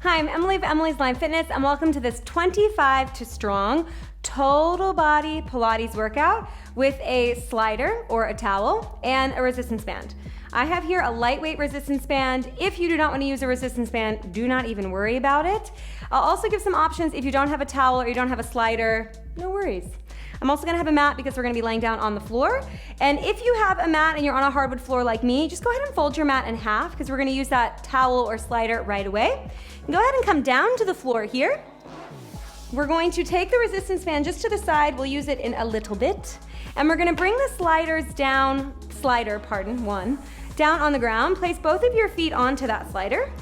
Hi, I'm Emily of Emily's Live Fitness, and welcome to this 25 to strong total body Pilates workout with a slider or a towel and a resistance band. I have here a lightweight resistance band. If you do not want to use a resistance band, do not even worry about it. I'll also give some options if you don't have a towel or you don't have a slider, no worries. I'm also gonna have a mat because we're gonna be laying down on the floor. And if you have a mat and you're on a hardwood floor like me, just go ahead and fold your mat in half because we're gonna use that towel or slider right away. And go ahead and come down to the floor here. We're going to take the resistance band just to the side. We'll use it in a little bit. And we're gonna bring the down on the ground. Place both of your feet onto that slider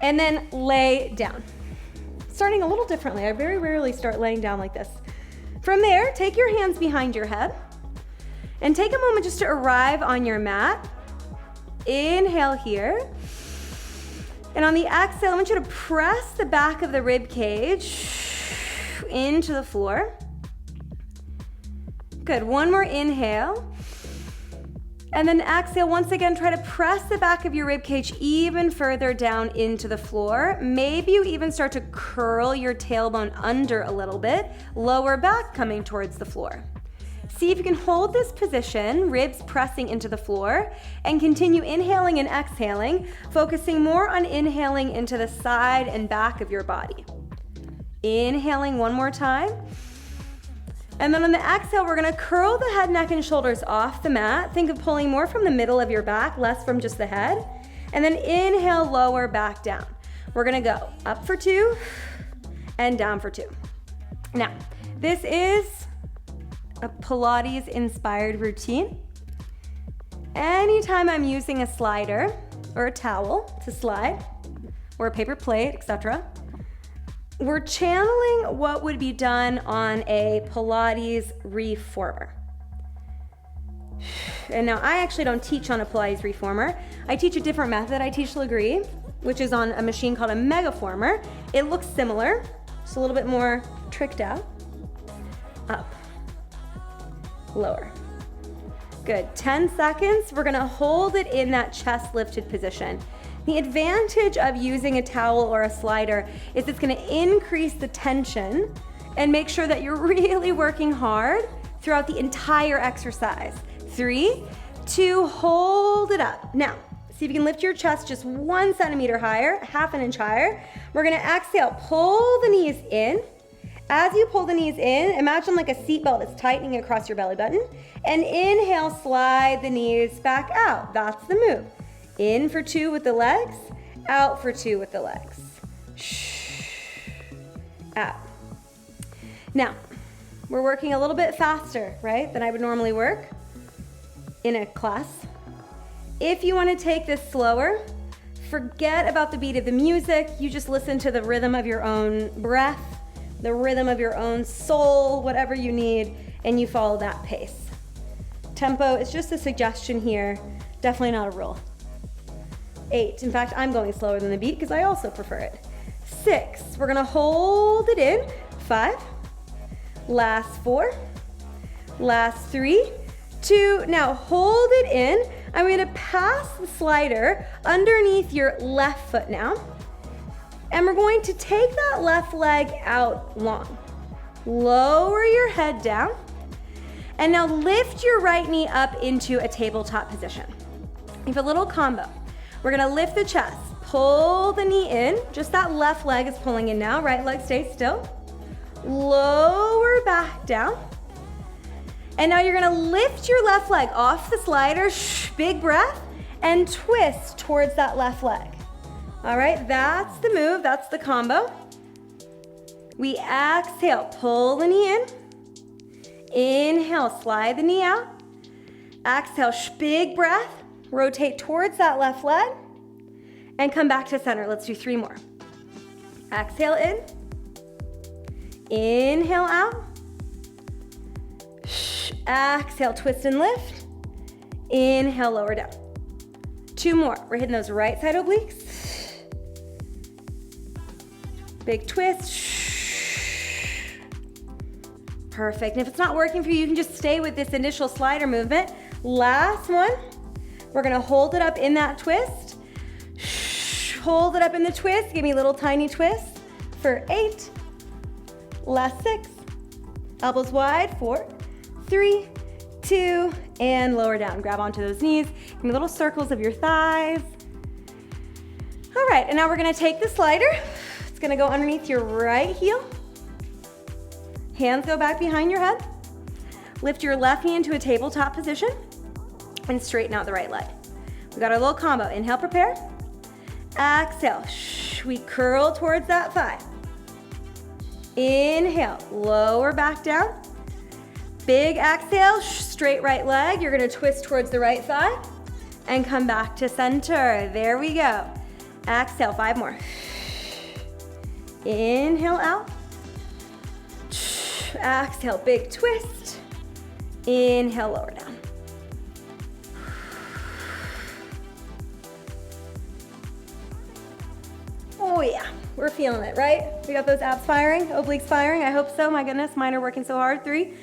and then lay down. Starting a little differently. I very rarely start laying down like this. From there, take your hands behind your head and take a moment just to arrive on your mat. Inhale here. And on the exhale, I want you to press the back of the rib cage into the floor. Good, one more inhale. And then exhale, once again, try to press the back of your rib cage even further down into the floor. Maybe you even start to curl your tailbone under a little bit, lower back coming towards the floor. See if you can hold this position, ribs pressing into the floor, and continue inhaling and exhaling, focusing more on inhaling into the side and back of your body. Inhaling one more time. And then on the exhale, we're gonna curl the head, neck, and shoulders off the mat. Think of pulling more from the middle of your back, less from just the head. And then inhale, lower back down. We're gonna go up for 2 and down for 2. Now, this is a Pilates-inspired routine. Anytime I'm using a slider or a towel to slide, or a paper plate, etc., we're channeling what would be done on a Pilates reformer. And now I actually don't teach on a Pilates reformer. I teach a different method. I teach Legree, which is on a machine called a megaformer. It looks similar, just a little bit more tricked out. Up, lower. Good, 10 seconds. We're gonna hold it in that chest lifted position. The advantage of using a towel or a slider is it's gonna increase the tension and make sure that you're really working hard throughout the entire exercise. 3, 2, hold it up. Now, see if you can lift your chest just 1 centimeter higher, half an inch higher. We're gonna exhale, pull the knees in. As you pull the knees in, imagine like a seatbelt is tightening across your belly button. And inhale, slide the knees back out. That's the move. In for 2 with the legs, out for 2 with the legs. Out. Now, we're working a little bit faster, right, than I would normally work in a class. If you want to take this slower, forget about the beat of the music. You just listen to the rhythm of your own breath, the rhythm of your own soul, whatever you need, and you follow that pace. Tempo is just a suggestion here, definitely not a rule. 8, in fact, I'm going slower than the beat because I also prefer it. 6, we're gonna hold it in. 5, last 4, last 3, 2, now hold it in. I'm gonna pass the slider underneath your left foot now. And we're going to take that left leg out long. Lower your head down. And now lift your right knee up into a tabletop position. We have a little combo. We're gonna lift the chest, pull the knee in, just that left leg is pulling in now, right leg stays still. Lower back down. And now you're gonna lift your left leg off the slider, big breath, and twist towards that left leg. All right, that's the move, that's the combo. We exhale, pull the knee in. Inhale, slide the knee out. Exhale, big breath. Rotate towards that left leg and come back to center. Let's do 3 more. Exhale in. Inhale out. Exhale, twist and lift. Inhale, lower down. 2 more. We're hitting those right side obliques. Big twist. Perfect. And if it's not working for you, you can just stay with this initial slider movement. Last one. We're gonna hold it up in that twist. hold it up in the twist. Give me little tiny twists for 8. Last 6. Elbows wide, 4, 3, 2, and lower down. Grab onto those knees. Give me little circles of your thighs. All right, and now we're gonna take the slider. It's gonna go underneath your right heel. Hands go back behind your head. Lift your left knee into a tabletop position and straighten out the right leg. We got our little combo. Inhale, prepare. Exhale, we curl towards that thigh. Inhale, lower back down. Big exhale, straight right leg. You're gonna twist towards the right thigh and come back to center. There we go. Exhale, 5 more. Inhale out. Exhale, big twist. Inhale, lower down. Oh yeah, we're feeling it, right? We got those abs firing, obliques firing. I hope so, my goodness, mine are working so hard. 3.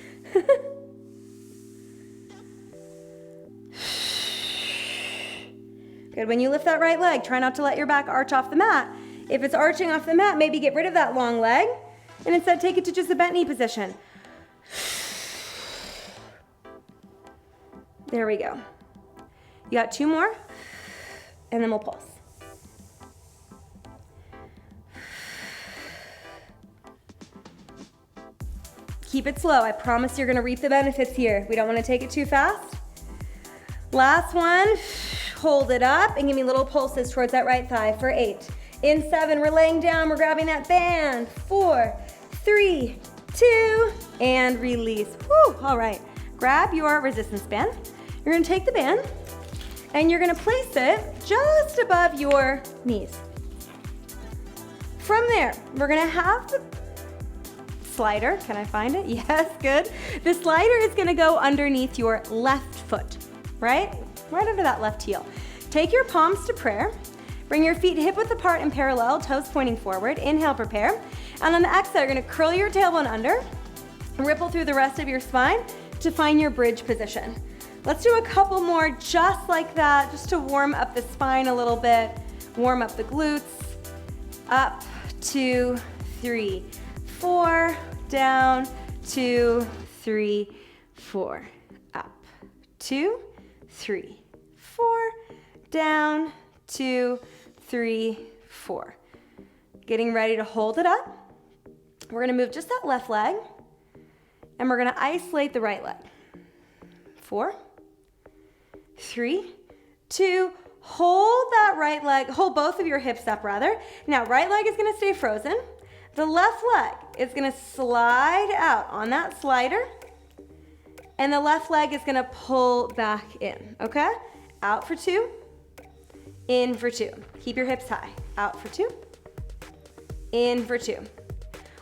Good, when you lift that right leg, try not to let your back arch off the mat. If it's arching off the mat, maybe get rid of that long leg and instead take it to just a bent knee position. There we go. You got 2 more, and then we'll pulse. Keep it slow. I promise you're gonna reap the benefits here. We don't wanna take it too fast. Last one, hold it up and give me little pulses towards that right thigh for 8. In 7, we're laying down, we're grabbing that band. 4, 3, 2, and release. Whew, all right, grab your resistance band. You're gonna take the band and you're gonna place it just above your knees. From there, we're gonna have the slider. Can I find it? Yes, good. The slider is gonna go underneath your left foot, right? Right under that left heel. Take your palms to prayer. Bring your feet hip width apart and parallel, toes pointing forward. Inhale, prepare. And on the exhale, you're gonna curl your tailbone under, ripple through the rest of your spine to find your bridge position. Let's do a couple more just like that, just to warm up the spine a little bit, warm up the glutes. Up, 2, 3, 4, down, 2, 3, 4, up, 2, 3, 4, down, 2, 3, 4. Getting ready to hold it up. We're gonna move just that left leg, and we're gonna isolate the right leg. 4, 3, 2, hold that right leg, hold both of your hips up rather. Now, right leg is gonna stay frozen. The left leg is gonna slide out on that slider, and the left leg is gonna pull back in, okay? Out for 2, in for 2. Keep your hips high. Out for 2, in for 2.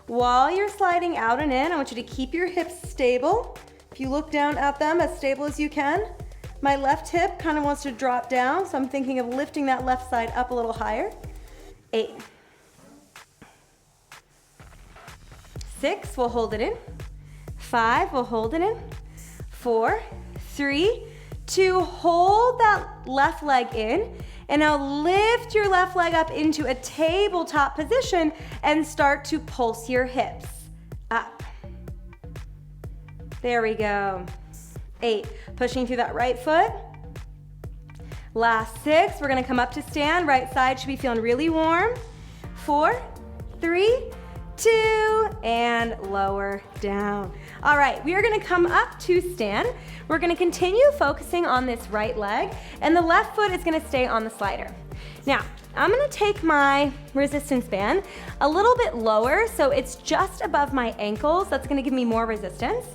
While you're sliding out and in, I want you to keep your hips stable. If you look down at them as stable as you can, my left hip kind of wants to drop down, so I'm thinking of lifting that left side up a little higher. 8. 6, we'll hold it in. 5, we'll hold it in. 4, 3, 2, hold that left leg in, and now lift your left leg up into a tabletop position and start to pulse your hips up. There we go. 8, pushing through that right foot. Last 6, we're gonna come up to stand. Right side should be feeling really warm. 4, 3, 2, and lower down. All right, we are gonna come up to stand. We're gonna continue focusing on this right leg, and the left foot is gonna stay on the slider. Now, I'm gonna take my resistance band a little bit lower, so it's just above my ankles. That's gonna give me more resistance.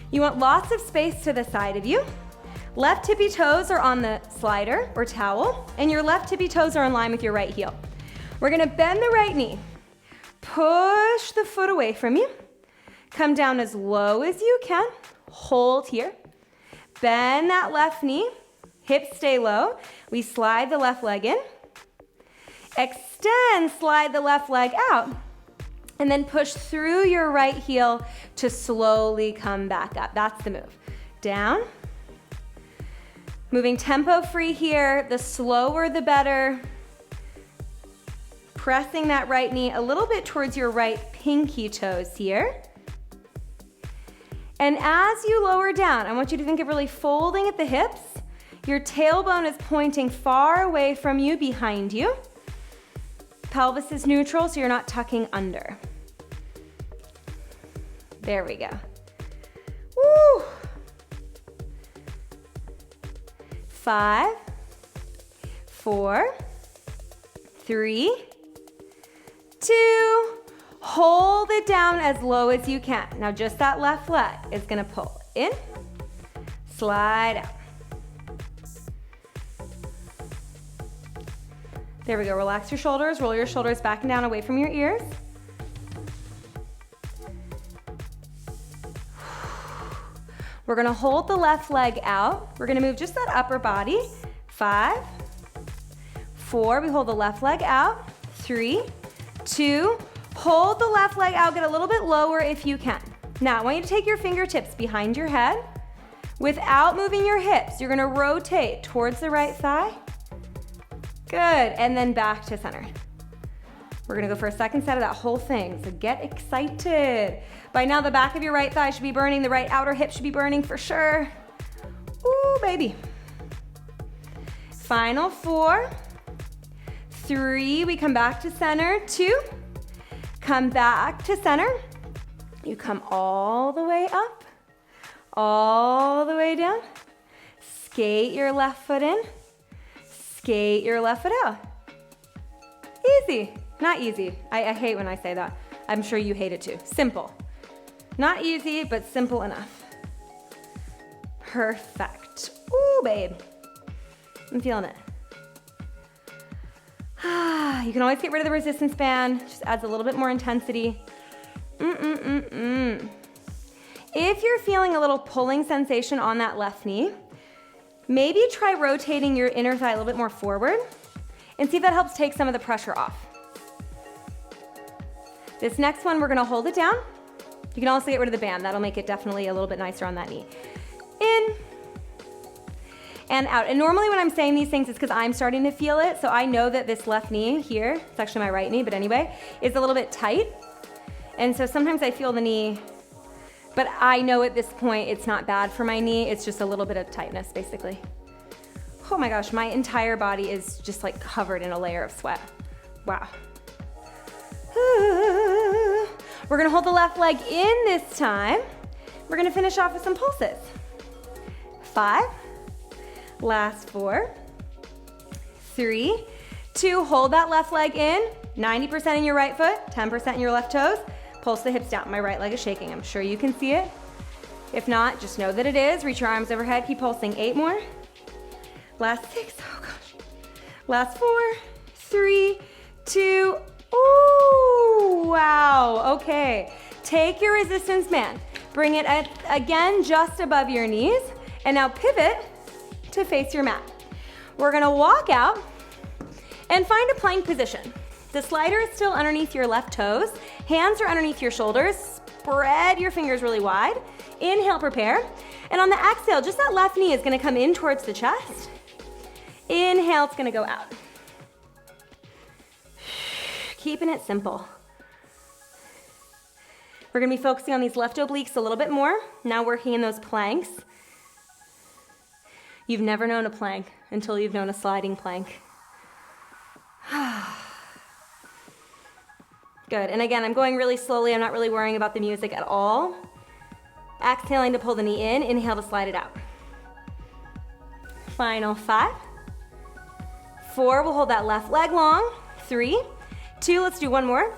You want lots of space to the side of you. Left tippy toes are on the slider or towel, and your left tippy toes are in line with your right heel. We're gonna bend the right knee. Push the foot away from you. Come down as low as you can. Hold here. Bend that left knee. Hips stay low. We slide the left leg in. Extend, slide the left leg out. And then push through your right heel to slowly come back up. That's the move. Down. Moving tempo free here. The slower the better. pressing that right knee a little bit towards your right pinky toes here. And as you lower down, I want you to think of really folding at the hips. Your tailbone is pointing far away from you, behind you. Pelvis is neutral, so you're not tucking under. There we go. Woo! 5, 4, 3, 2, hold it down as low as you can. Now just that left leg is gonna pull in, slide out. There we go, relax your shoulders, roll your shoulders back and down away from your ears. We're gonna hold the left leg out. We're gonna move just that upper body. 5, 4, we hold the left leg out. 3, 2, hold the left leg out, get a little bit lower if you can. Now, I want you to take your fingertips behind your head. Without moving your hips, you're gonna rotate towards the right thigh. Good, and then back to center. We're gonna go for a second set of that whole thing, so get excited. By now, the back of your right thigh should be burning, the right outer hip should be burning for sure. Ooh, baby. Final 4, 3, we come back to center. 2, come back to center. You come all the way up, all the way down. Skate your left foot in, skate your left foot out. Easy, not easy. I hate when I say that. I'm sure you hate it too. Simple. Not easy, but simple enough. Perfect. Ooh, babe. I'm feeling it. You can always get rid of the resistance band. Just adds a little bit more intensity. If you're feeling a little pulling sensation on that left knee, maybe try rotating your inner thigh a little bit more forward and see if that helps take some of the pressure off. This next one, we're gonna hold it down. You can also get rid of the band. That'll make it definitely a little bit nicer on that knee. In and out. And normally when I'm saying these things, it's because I'm starting to feel it. So I know that this left knee here, it's actually my right knee, but anyway, is a little bit tight. And so sometimes I feel the knee, but I know at this point it's not bad for my knee. It's just a little bit of tightness, basically. Oh my gosh, my entire body is just like covered in a layer of sweat. Wow. We're gonna hold the left leg in this time. We're gonna finish off with some pulses. 5, last 4, 3, 2, hold that left leg in, 90% in your right foot, 10% in your left toes. Pulse the hips down. My right leg is shaking. I'm sure you can see it. If not, just know that it is. Reach your arms overhead, keep pulsing. 8 more. Last 6, oh gosh. Last 4, 3, 2, ooh, wow, okay. Take your resistance band, bring it again just above your knees, and now pivot to face your mat. We're gonna walk out and find a plank position. The slider is still underneath your left toes, hands are underneath your shoulders, spread your fingers really wide. Inhale, prepare, and on the exhale, just that left knee is gonna come in towards the chest. Inhale, it's gonna go out. Keeping it simple. We're gonna be focusing on these left obliques a little bit more, now working in those planks. You've never known a plank until you've known a sliding plank. Good, and again, I'm going really slowly. I'm not really worrying about the music at all. Exhaling to pull the knee in, inhale to slide it out. Final 5, 4, we'll hold that left leg long. 3, 2, let's do one more.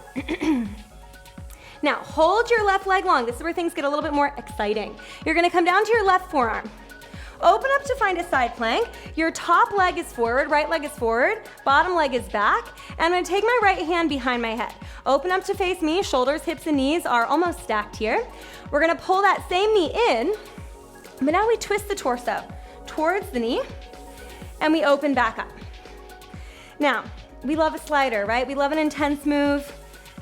Now, hold your left leg long. This is where things get a little bit more exciting. You're gonna come down to your left forearm. Open up to find a side plank. Your top leg is forward, right leg is forward, bottom leg is back. And I'm gonna take my right hand behind my head. Open up to face me, shoulders, hips, and knees are almost stacked here. We're gonna pull that same knee in, but now we twist the torso towards the knee, and we open back up. Now, we love a slider, right? We love an intense move.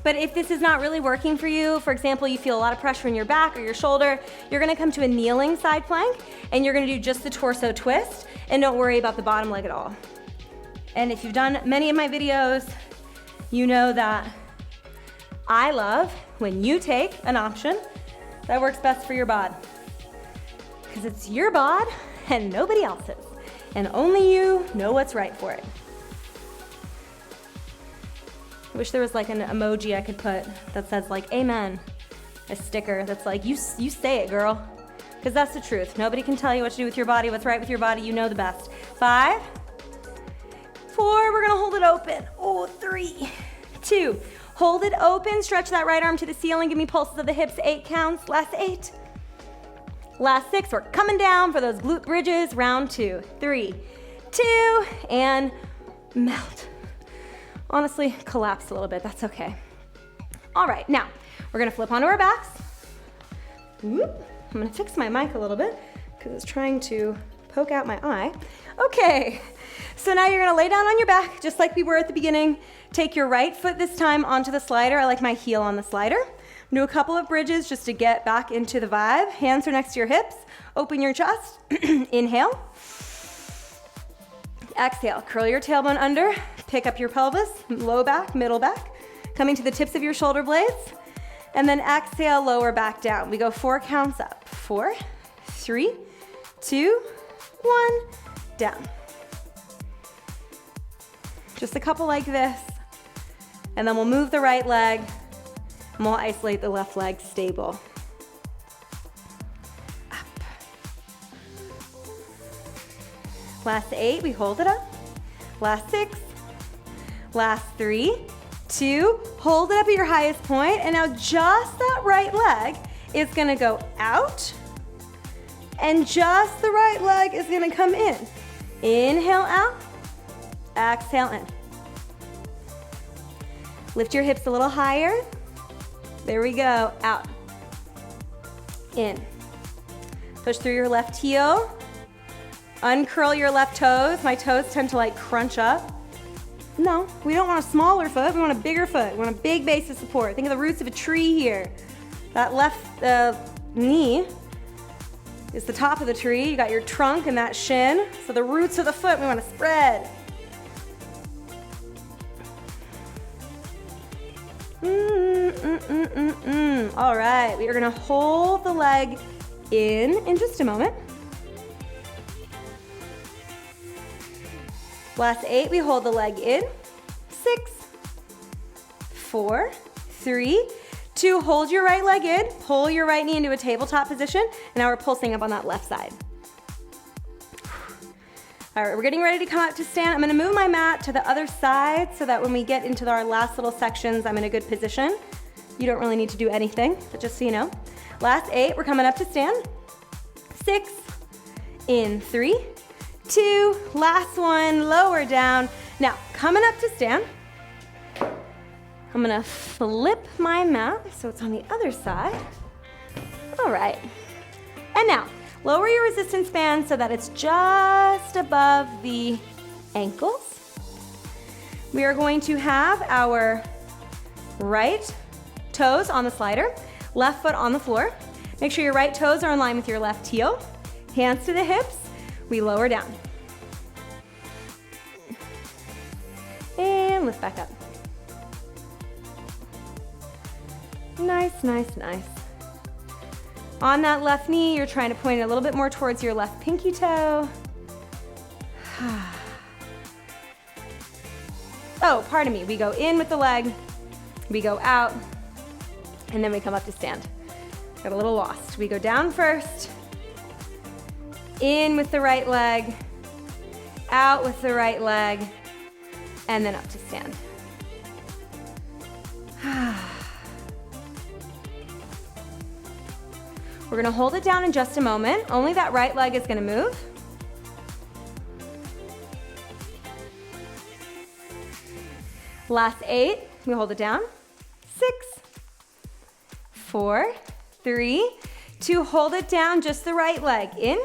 But if this is not really working for you, for example, you feel a lot of pressure in your back or your shoulder, you're gonna come to a kneeling side plank and you're gonna do just the torso twist and don't worry about the bottom leg at all. And if you've done many of my videos, You know that I love when you take an option that works best for your bod. Because it's your bod and nobody else's. And only you know what's right for it. I wish there was like an emoji I could put that says like, amen. A sticker that's like, you say it, girl. Because that's the truth. Nobody can tell you what to do with your body, what's right with your body. You know the best. 5, 4, we're gonna hold it open. Oh, 3, 2. Hold it open, stretch that right arm to the ceiling. Give me pulses of the hips, 8 counts. Last 8. Last 6, we're coming down for those glute bridges. Round 2, 3, 2, and melt. Honestly, collapse a little bit, that's okay. All right, now, we're gonna flip onto our backs. Whoop. I'm gonna fix my mic a little bit because it's trying to poke out my eye. Okay, so now you're gonna lay down on your back just like we were at the beginning. Take your right foot this time onto the slider. I like my heel on the slider. Do a couple of bridges just to get back into the vibe. Hands are next to your hips. Open your chest. Inhale. Exhale, curl your tailbone under. Pick up your pelvis, low back, middle back. Coming to the tips of your shoulder blades. And then exhale, lower back down. We go 4 counts up. 4, 3, 2, 1, down. Just a couple like this. And then we'll move the right leg and we'll isolate the left leg stable. Up. Last 8, we hold it up. Last 6. Last 3, 2, hold it up at your highest point, and now just that right leg is gonna go out, and just the right leg is gonna come in. Inhale out, exhale in. Lift your hips a little higher. There we go, out, in. Push through your left heel. Uncurl your left toes. My toes tend to like crunch up. No, we don't want a smaller foot, we want a bigger foot. We want a big base of support. Think of the roots of a tree here. That left knee is the top of the tree. You got your trunk and that shin. So the roots of the foot, we want to spread. All right, we are gonna hold the leg in just a moment. Last 8, we hold the leg in. 6, 4, 3, 2, hold your right leg in, pull your right knee into a tabletop position, and now we're pulsing up on that left side. All right, we're getting ready to come up to stand. I'm gonna move my mat to the other side so that when we get into our last little sections, I'm in a good position. You don't really need to do anything, but just so you know. Last 8, we're coming up to stand. 6, in 3, 2, last one, lower down. Now, coming up to stand, I'm gonna flip my mat so it's on the other side. All right, and now, lower your resistance band so that it's just above the ankles. We are going to have our right toes on the slider, left foot on the floor. Make sure your right toes are in line with your left heel. Hands to the hips, we lower down. And lift back up. Nice, nice, nice. On that left knee, you're trying to point it a little bit more towards your left pinky toe. Oh, pardon me. We go in with the leg, we go out, and then we come up to stand. Got a little lost. We go down first, in with the right leg, out with the right leg, and then up to stand. We're gonna hold it down in just a moment. Only that right leg is gonna move. Last 8, we hold it down. 6, 4, 3, 2, hold it down, just the right leg. In,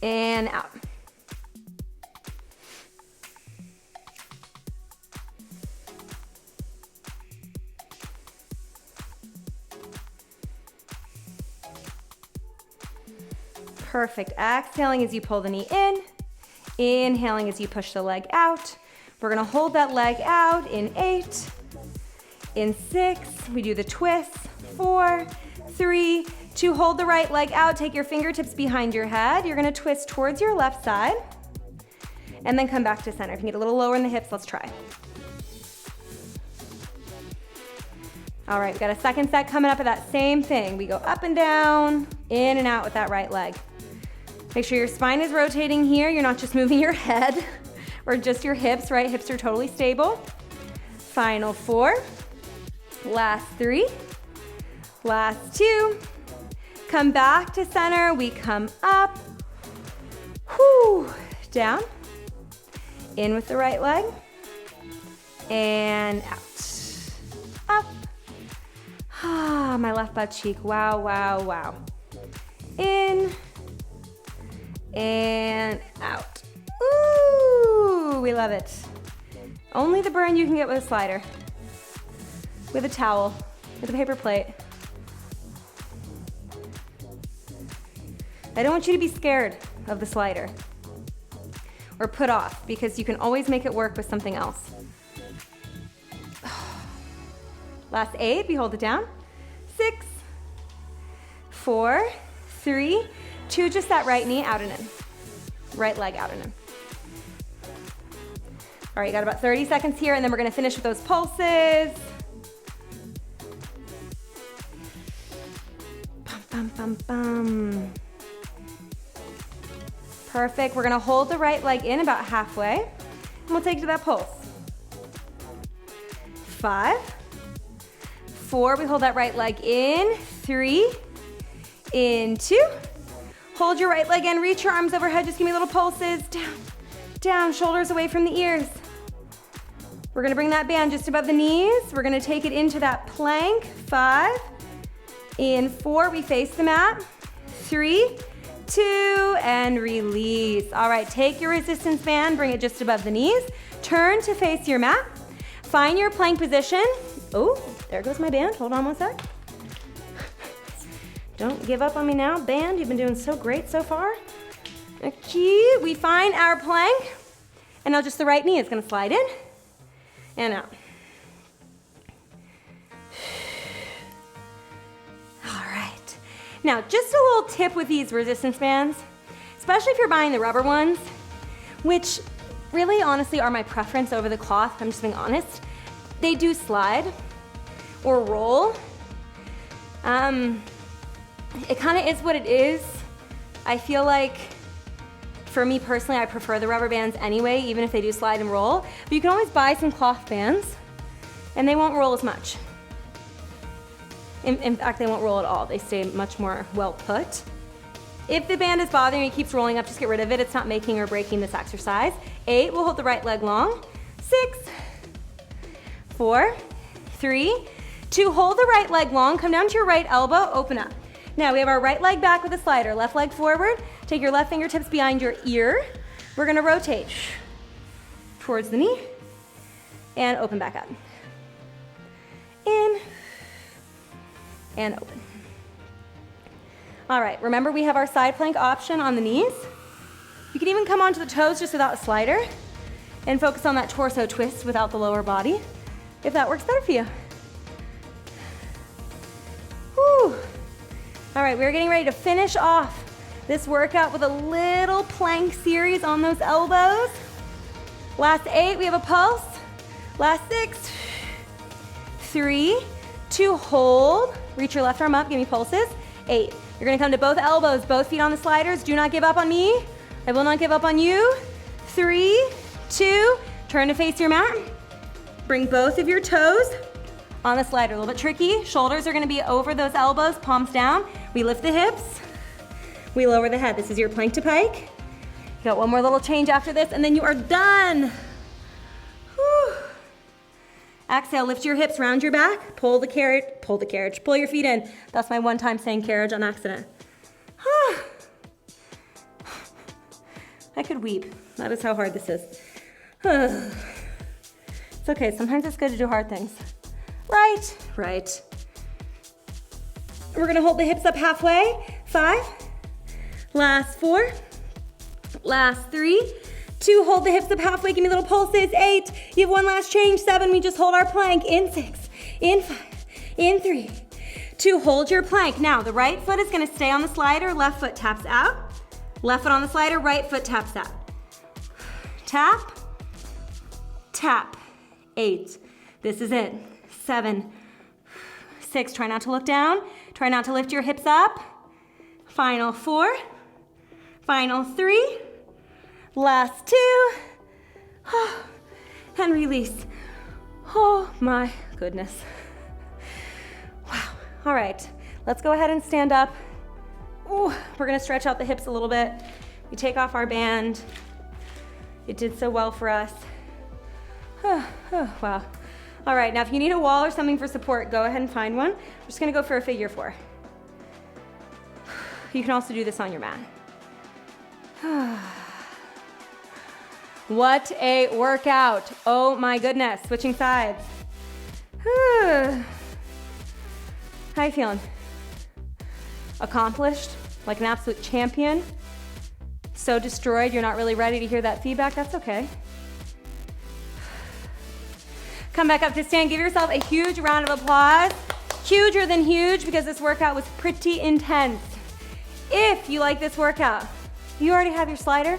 and out. Perfect. Exhaling as you pull the knee in. Inhaling as you push the leg out. We're gonna hold that leg out in 8, in 6, we do the twist, 4, 3, 2, hold the right leg out, take your fingertips behind your head. You're gonna twist towards your left side, and then come back to center. If you can get a little lower in the hips, let's try. All right, we've got a second set coming up of that same thing. We go up and down, in and out with that right leg. Make sure your spine is rotating here. You're not just moving your head or just your hips, right? Hips are totally stable. Final 4, last 3, last 2. Come back to center, we come up, whoo, down, in with the right leg, and out, up. Ah, my left butt cheek, wow, wow, wow. In, and out. Ooh, we love it. Only the burn you can get with a slider, with a towel, with a paper plate. I don't want you to be scared of the slider or put off, because you can always make it work with something else. Last 8, we hold it down. 6, 4, 3, 2, just that right knee out and in. Right leg out and in. All right, you got about 30 seconds here, and then we're gonna finish with those pulses. Bum, bum, bum, bum. Perfect, we're gonna hold the right leg in about halfway, and we'll take it to that pulse. 5, 4, we hold that right leg in, 3, in 2, hold your right leg in, reach your arms overhead, just give me little pulses, down, down, shoulders away from the ears. We're gonna bring that band just above the knees, we're gonna take it into that plank, 5, in 4, we face the mat, 3, 2, and release. All right, take your resistance band, bring it just above the knees, turn to face your mat, find your plank position. Oh, there goes my band, hold on one sec. Don't give up on me now, band, you've been doing so great so far. Okay, we find our plank, and now just the right knee is gonna slide in and out. Now, just a little tip with these resistance bands, especially if you're buying the rubber ones, which really honestly are my preference over the cloth, I'm just being honest. They do slide or roll. It kind of is what it is. I feel like, for me personally, I prefer the rubber bands anyway, even if they do slide and roll. But you can always buy some cloth bands, and they won't roll as much. In fact, they won't roll at all. They stay much more well put. If the band is bothering you, it keeps rolling up, just get rid of it. It's not making or breaking this exercise. 8, we'll hold the right leg long. 6, 4, 3, 2, hold the right leg long, come down to your right elbow, open up. Now we have our right leg back with a slider, left leg forward, take your left fingertips behind your ear. We're gonna rotate towards the knee and open back up. In, and open. All right, remember we have our side plank option on the knees. You can even come onto the toes just without a slider and focus on that torso twist without the lower body, if that works better for you. Whew. All right, we're getting ready to finish off this workout with a little plank series on those elbows. Last 8, we have a pulse. Last 6, 3, 2, hold. Reach your left arm up, give me pulses. 8, you're gonna come to both elbows, both feet on the sliders. Do not give up on me. I will not give up on you. 3, 2, turn to face your mat. Bring both of your toes on the slider. A little bit tricky. Shoulders are gonna be over those elbows, palms down. We lift the hips, we lower the head. This is your plank to pike. You got one more little change after this, and then you are done. Whew. Exhale, lift your hips, round your back, pull the carriage, pull your feet in. That's my one time saying carriage on accident. I could weep. That is how hard this is. It's okay, sometimes it's good to do hard things. Right, right. We're gonna hold the hips up halfway. 5, last 4, last 3, 2, hold the hips up halfway, give me little pulses. 8, you have one last change. 7, we just hold our plank. In 6, in 5, in 3, 2, hold your plank. Now, the right foot is gonna stay on the slider, left foot taps out. Left foot on the slider, right foot taps out. Tap, tap. 8, this is it. 7, 6, try not to look down. Try not to lift your hips up. Final 4, final 3, last 2, and release. Oh my goodness. Wow. All right, let's go ahead and stand up. Ooh, we're gonna stretch out the hips a little bit. We take off our band. It did so well for us. Wow. All right, now if you need a wall or something for support, go ahead and find one. We're just gonna go for a figure 4. You can also do this on your mat. What a workout. Oh my goodness, switching sides. How you feeling? Accomplished, like an absolute champion. So destroyed, you're not really ready to hear that feedback, that's okay. Come back up to stand, give yourself a huge round of applause. Huger than huge because this workout was pretty intense. If you like this workout, you already have your slider.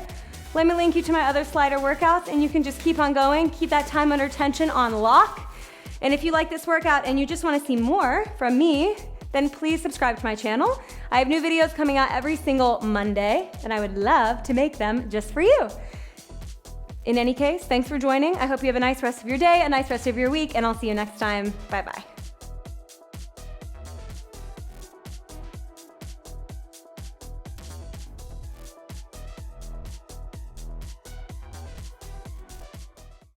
Let me link you to my other slider workouts and you can just keep on going, keep that time under tension on lock. And if you like this workout and you just wanna see more from me, then please subscribe to my channel. I have new videos coming out every single Monday and I would love to make them just for you. In any case, thanks for joining. I hope you have a nice rest of your day, a nice rest of your week, and I'll see you next time. Bye-bye.